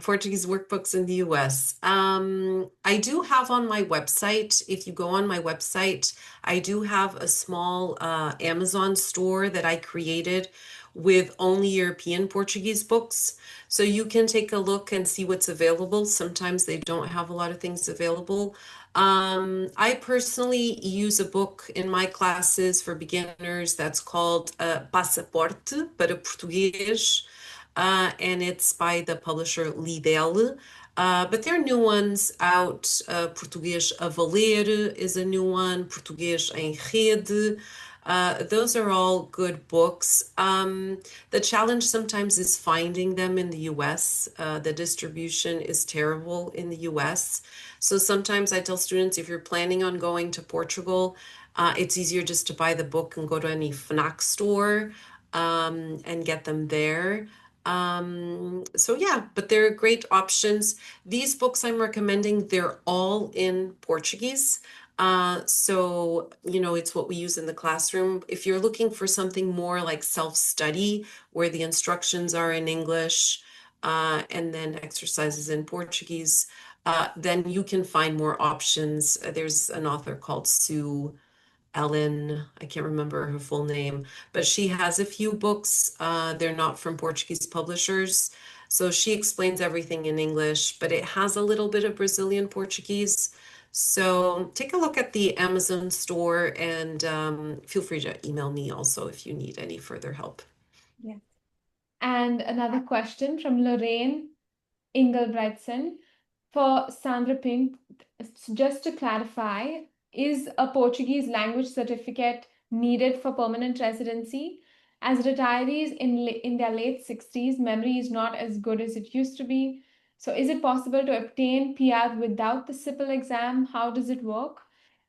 Portuguese workbooks in the US. I do have on my website, if you go on my website, I do have a small Amazon store that I created with only European Portuguese books. So you can take a look and see what's available. Sometimes they don't have a lot of things available. I personally use a book in my classes for beginners that's called Passaporte para Português, and it's by the publisher Lidl. But there are new ones out. Português a Valer is a new one, Português em Rede. Those are all good books. The challenge sometimes is finding them in the US. The distribution is terrible in the US. So sometimes I tell students, if you're planning on going to Portugal, it's easier just to buy the book and go to any FNAC store and get them there. So yeah, but they're great options. These books I'm recommending, they're all in Portuguese. So, you know, it's what we use in the classroom. If you're looking for something more like self-study, where the instructions are in English, and then exercises in Portuguese, then you can find more options. There's an author called Sue Ellen, I can't remember her full name, but she has a few books. They're not from Portuguese publishers. So she explains everything in English, but it has a little bit of Brazilian Portuguese. So take a look at the Amazon store and feel free to email me also if you need any further help. Yes. And another question from Lorraine Engelbrechtsen for Sandra Pink. Just to clarify, is a Portuguese language certificate needed for permanent residency? As retirees in their late 60s, memory is not as good as it used to be. So is it possible to obtain PR without the CIPLE exam? How does it work?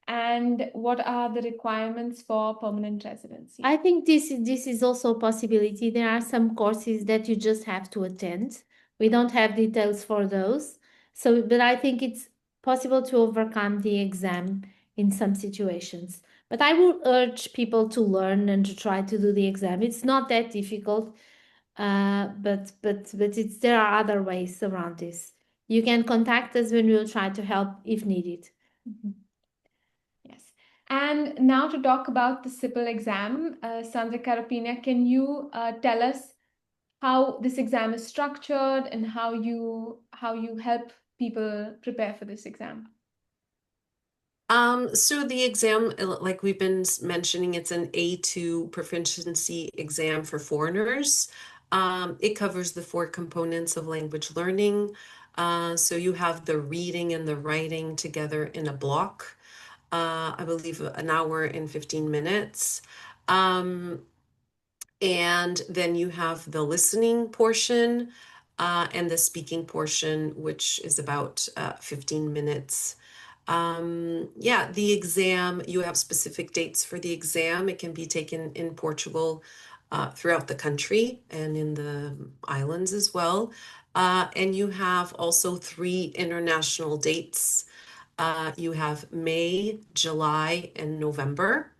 And what are the requirements for permanent residency? I think this is also a possibility. There are some courses that you just have to attend. We don't have details for those. So, but I think it's possible to overcome the exam in some situations. But I will urge people to learn and to try to do the exam. It's not that difficult, but it's there are other ways around this. You can contact us when we'll try to help if needed. Mhm. Yes. And now to talk about the CIPLE exam, Sandra Carapinha, can you tell us how this exam is structured and how you help people prepare for this exam? So the exam, like we've been mentioning, it's an A2 proficiency exam for foreigners. It covers the 4 components of language learning. So you have the reading and the writing together in a block. I believe an hour and 15 minutes. And then you have the listening portion and the speaking portion, which is about 15 minutes. Yeah, the exam, you have specific dates for the exam. It can be taken in Portugal, throughout the country and in the islands as well. And you have also 3 international dates. You have May, July, and November.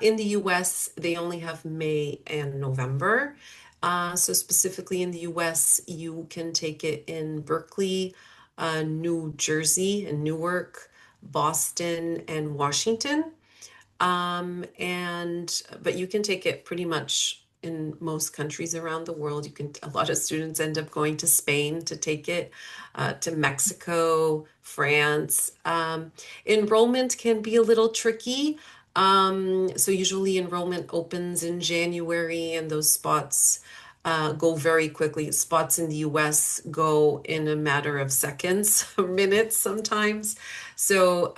In the US, they only have May and November. So specifically in the US, you can take it in Berkeley, New Jersey, and Newark, Boston, and Washington. But you can take it pretty much in most countries around the world. A lot of students end up going to Spain to take it, to Mexico, France. Enrollment can be a little tricky. So usually enrollment opens in January, and those spots go very quickly. Spots in the US go in a matter of seconds, minutes sometimes. So,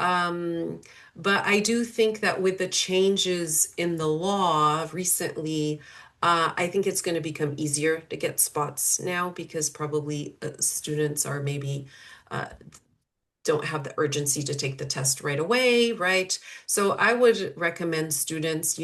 but I do think that with the changes in the law recently, I think it's going to become easier to get spots now because probably students are maybe don't have the urgency to take the test right away, right? So I would recommend students,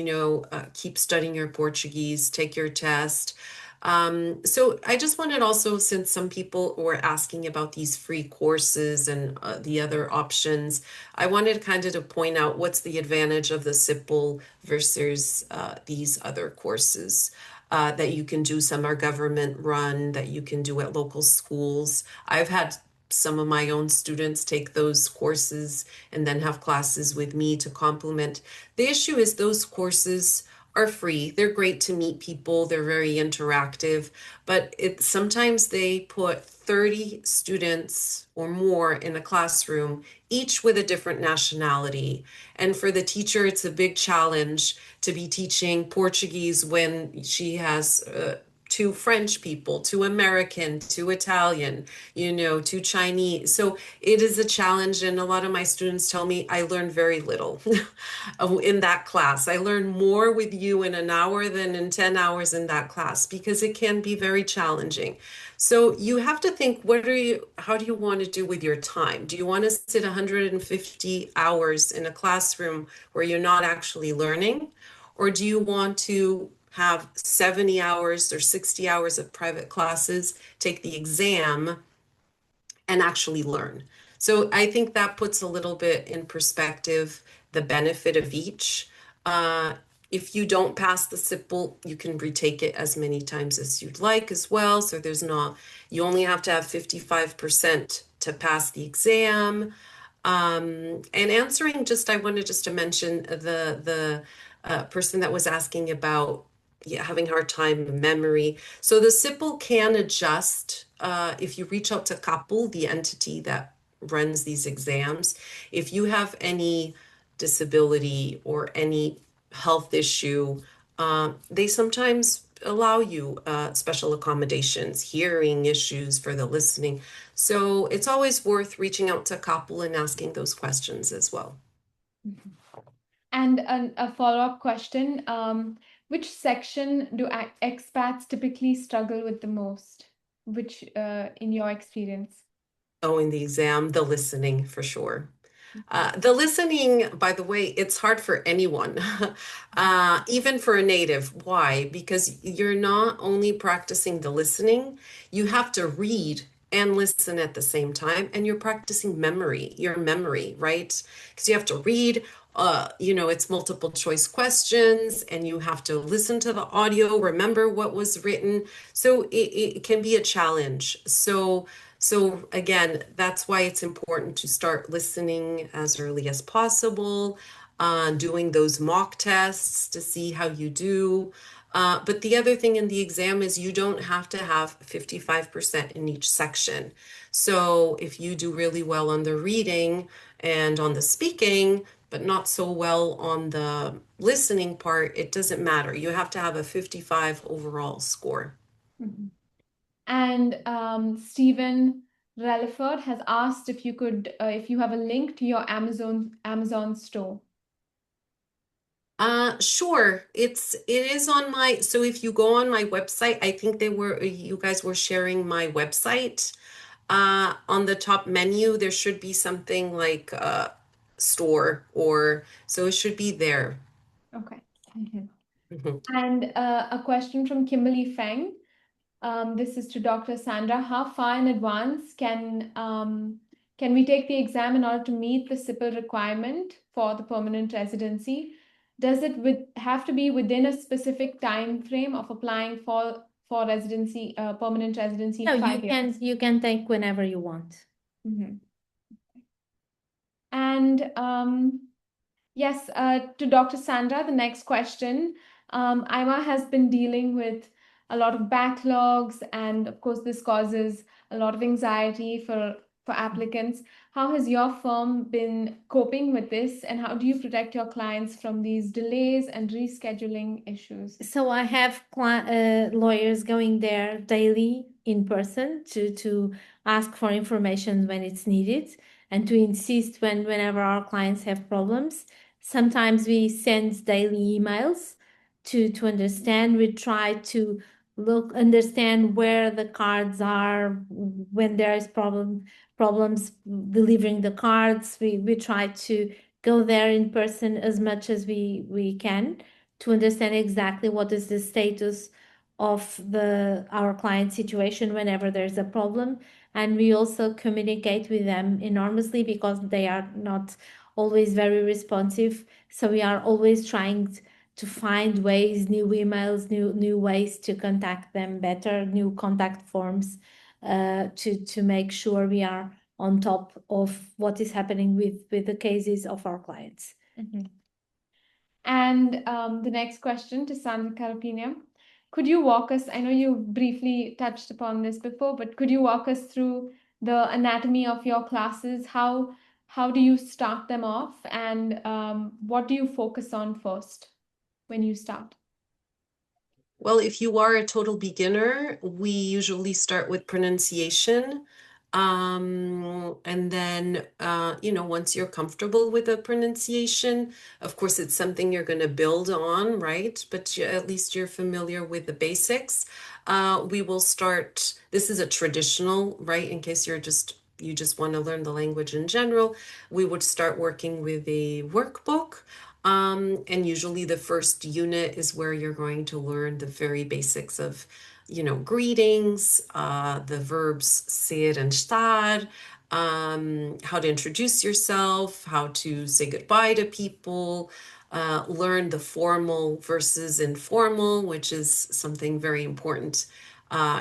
keep studying your Portuguese, take your test. So I just wanted also, since some people were asking about these free courses and the other options, I wanted kind of to point out what's the advantage of the CIPLE versus these other courses that you can do. Some are government run that you can do at local schools. I've had some of my own students take those courses and then have classes with me to complement. The issue is those courses are free. They're great to meet people. They're very interactive, but sometimes they put 30 students or more in a classroom, each with a different nationality. And for the teacher, it's a big challenge to be teaching Portuguese when she has two French people, two American, two Italian, two Chinese. So it is a challenge. And a lot of my students tell me I learned very little in that class. I learn more with you in an hour than in 10 hours in that class because it can be very challenging. So you have to think, how do you want to do with your time? Do you want to sit 150 hours in a classroom where you're not actually learning? Or do you want to have 70 hours or 60 hours of private classes, take the exam, and actually learn? So I think that puts a little bit in perspective the benefit of each. If you don't pass the CIPLE, you can retake it as many times as you'd like as well. So you only have to have 55% to pass the exam. And I wanted just to mention the person that was asking about having hard time memory. So the CIPLE can adjust if you reach out to CIPLE, the entity that runs these exams. If you have any disability or any health issue, they sometimes allow you special accommodations, hearing issues for the listening. So it's always worth reaching out to CIPLE and asking those questions as well. And a follow-up question, which section do expats typically struggle with the most? Which, in your experience? Oh, in the exam, the listening for sure. The listening, by the way, it's hard for anyone, even for a native. Why? Because you're not only practicing the listening, you have to read and listen at the same time, and you're practicing your memory, right? Because you have to read, it's multiple choice questions, and you have to listen to the audio, remember what was written. So it can be a challenge. So again, that's why it's important to start listening as early as possible, doing those mock tests to see how you do. But the other thing in the exam is you don't have to have 55% in each section. So if you do really well on the reading and on the speaking, but not so well on the listening part, it doesn't matter. You have to have a 55 overall score. Mm-hmm. And Stephen Relaford has asked if you have a link to your Amazon store. Sure. It is on so if you go on my website, I think you guys were sharing my website. On the top menu, there should be something like store so it should be there. Okay. Mm-hmm. Mm-hmm. And a question from Kimberly Feng. This is to Dr. Sandra. How far in advance can we take the exam in order to meet the CIPLE requirement for the permanent residency? Does it have to be within a specific time frame of applying for residency, permanent residency? No, 5 years? you can take whenever you want. And yes, to Dr. Sandra, the next question. AIMA has been dealing with a lot of backlogs, and of course, this causes a lot of anxiety for applicants. How has your firm been coping with this, and how do you protect your clients from these delays and rescheduling issues? So I have lawyers going there daily in person to ask for information when it's needed and to insist whenever our clients have problems. Sometimes we send daily emails to understand. We try to understand where the cards are when there is problems delivering the cards. We try to go there in person as much as we can to understand exactly what is the status of our client situation whenever there's a problem. And we also communicate with them enormously because they are not always very responsive. So we are always trying to find ways, new emails, new ways to contact them better, new contact forms, to make sure we are on top of what is happening with the cases of our clients. And the next question to Sandra Carapinha. Could you walk us, I know you briefly touched upon this before, but could you walk us through the anatomy of your classes? How do you start them off, and what do you focus on first when you start? Well, if you are a total beginner, we usually start with pronunciation. And then, once you're comfortable with the pronunciation, of course, it's something you're going to build on, right? But at least you're familiar with the basics. We will start, this is a traditional, right? In case you just want to learn the language in general, we would start working with a workbook. And usually the first unit is where you're going to learn the very basics of, greetings, the verbs ser and estar, how to introduce yourself, how to say goodbye to people, learn the formal versus informal, which is something very important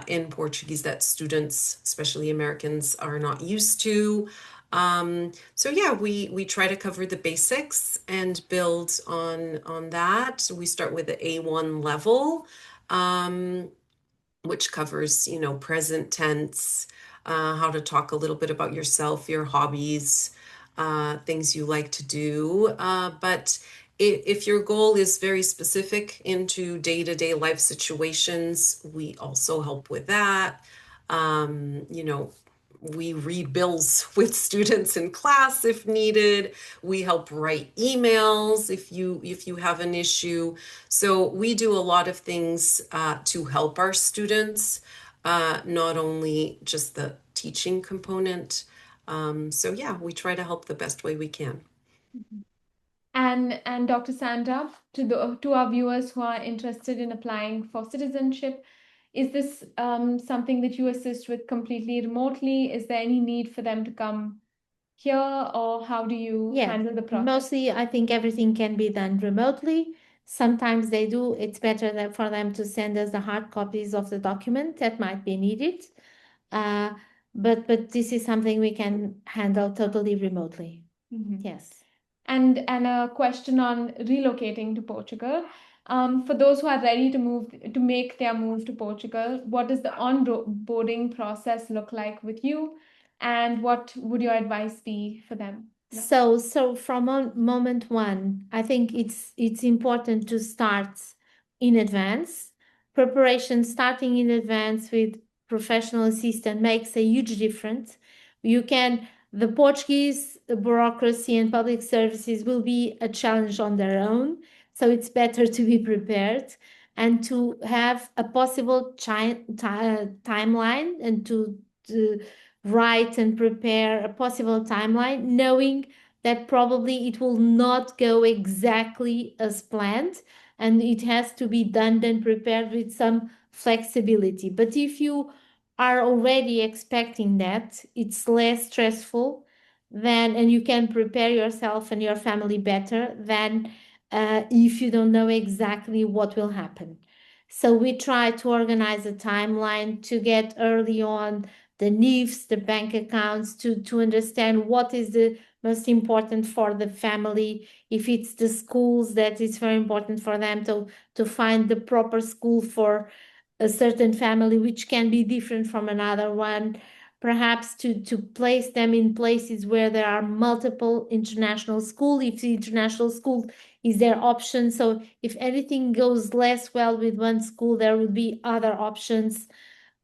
in Portuguese that students, especially Americans, are not used to. So yeah, we try to cover the basics and build on that. We start with the A1 level, which covers, present tense, how to talk a little bit about yourself, your hobbies, things you like to do. But if your goal is very specific into day-to-day life situations, we also help with that. We read bills with students in class if needed. We help write emails if you have an issue. So we do a lot of things to help our students, not only just the teaching component. So yeah, we try to help the best way we can. And Dr. Sandra, to our viewers who are interested in applying for citizenship, is this something that you assist with completely remotely? Is there any need for them to come here, or how do you handle the process? Mostly, I think everything can be done remotely. Sometimes they do. It's better for them to send us the hard copies of the document that might be needed. But this is something we can handle totally remotely. Yes. And a question on relocating to Portugal. For those who are ready to make their move to Portugal, what does the onboarding process look like with you, and what would your advice be for them? So from moment one, I think it's important to start in advance. Preparation starting in advance with professional assistant makes a huge difference. The Portuguese bureaucracy and public services will be a challenge on their own, so it's better to be prepared and to have a possible timeline and to write and prepare a possible timeline, knowing that probably it will not go exactly as planned and it has to be done and prepared with some flexibility. But if you are already expecting that, it's less stressful and you can prepare yourself and your family better than if you don't know exactly what will happen. So we try to organize a timeline to get early on the NIFs, the bank accounts, to understand what is the most important for the family. If it's the schools, that is very important for them to find the proper school for a certain family, which can be different from another one. Perhaps to place them in places where there are multiple international schools, if the international school is their option. So if anything goes less well with one school, there will be other options.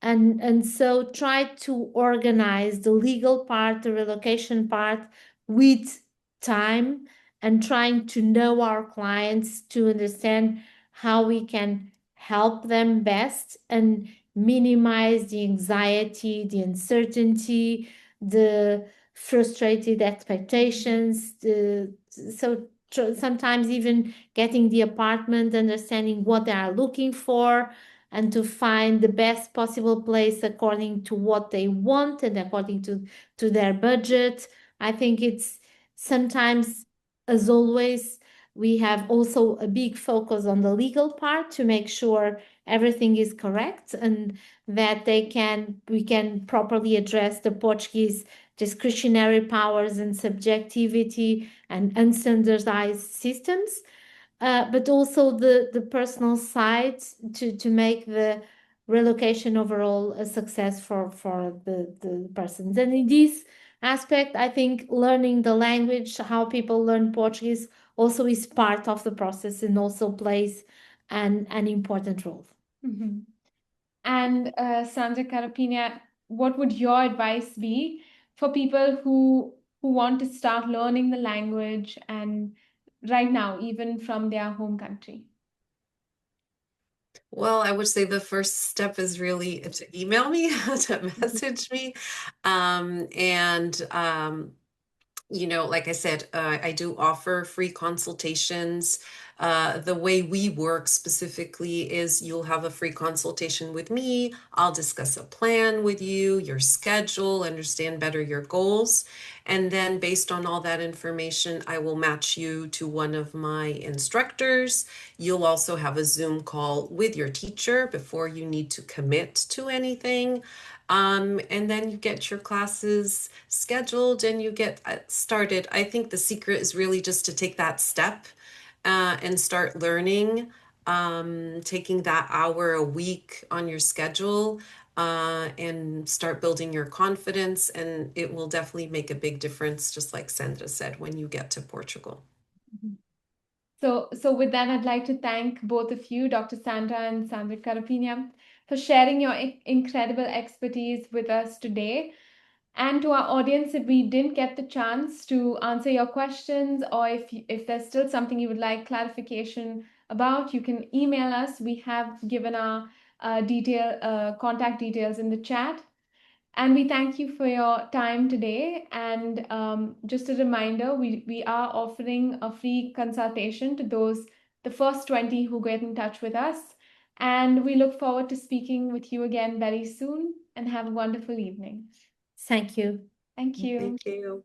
And so try to organize the legal part, the relocation part with time, and trying to know our clients to understand how we can help them best and minimize the anxiety, the uncertainty, the frustrated expectations. Sometimes even getting the apartment, understanding what they are looking for, and to find the best possible place according to what they want and according to their budget. I think it's sometimes, as always, we have also a big focus on the legal part to make sure everything is correct and that we can properly address the Portuguese discretionary powers and subjectivity and unstandardized systems. But also the personal side to make the relocation overall a success for the persons. And in this aspect, I think learning the language, how people learn Portuguese, also is part of the process and also plays an important role. Mm-hmm. And Sandra Carapinha, what would your advice be for people who want to start learning the language and right now, even from their home country? Well, I would say the first step is really to email me, to message me. Like I said, I do offer free consultations. The way we work specifically is you'll have a free consultation with me. I'll discuss a plan with you, your schedule, understand better your goals. And then based on all that information, I will match you to one of my instructors. You'll also have a Zoom call with your teacher before you need to commit to anything. And then you get your classes scheduled and you get started. I think the secret is really just to take that step and start learning, taking that hour a week on your schedule and start building your confidence. And it will definitely make a big difference, just like Sandra said, when you get to Portugal. So with that, I'd like to thank both of you, Dr. Sandra and Sandra Carapinha, for sharing your incredible expertise with us today. And to our audience, if we didn't get the chance to answer your questions, or if there's still something you would like clarification about, you can email us. We have given our contact details in the chat. And we thank you for your time today. And just a reminder, we are offering a free consultation to the first 20 who get in touch with us. And we look forward to speaking with you again very soon, and have a wonderful evening. Thank you. Thank you. Thank you.